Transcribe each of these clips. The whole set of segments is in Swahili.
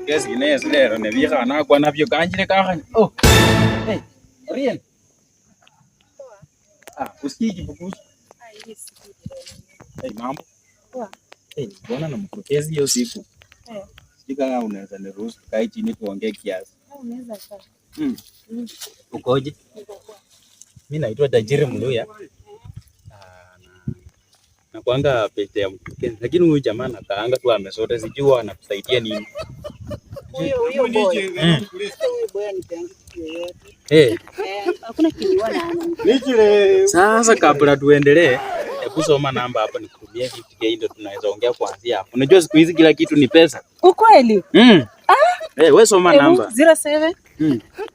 Kesi ine zile ne vika na kwa navyo kanjile kaka. Oh. Hey, Rien. Usikiki bukusu. Hey, mambo. Poa. Hey, mbona namkukezi hiyo siku? Sika kama unaweza niruhusu tukae chini tuongee kiasi. Unaweza sasa. Ukoje? Mimi naitwa Tajiri Mluya. Na kuanga pete ya mkukezi. Lakini huyu jamaa nakaanga tu amesota sijui anakusaidia nini. Huyo boy. Huyo boy anipeangi kitu yoyote. Hakuna kitu wana. Sasa kabla tuendelee, hebu soma namba hapa nikutumie 50k ndio tunaweza ongea kuanzia hapo. Unajua siku hizi kila kitu ni pesa. Ukweli? Wewe soma namba. 07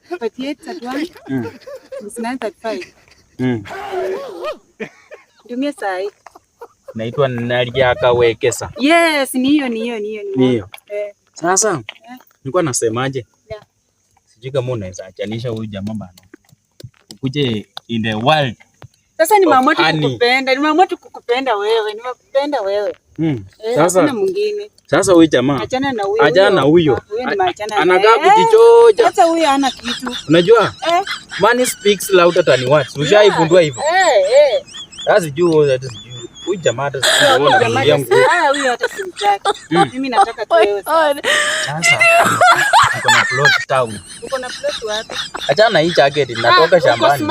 4831 935. Tumia saa hii. Naitwa Nalia Kawekesa. Yes, ni hiyo. Sasa nilikuwa nasemaje? Sijui kama unaweza achanisha huyu jamaa bana. Ukuje in the world. Sasa ni mama tu kukupenda wewe. Nimekupenda wewe. Sasa mwingine. Sasa huyu jamaa achana na huyo. Anakaa kujichoja. Hata huyo hana kitu. Unajua? Money speaks louder than words. Ushaigundua hivyo? Sasa sijui huyu jamaa hata huyo hata simtaki. Mimi nataka tu wewe. Sasa uko na plot town. Uko na plot wapi? Achana hii jacket natoka shambani.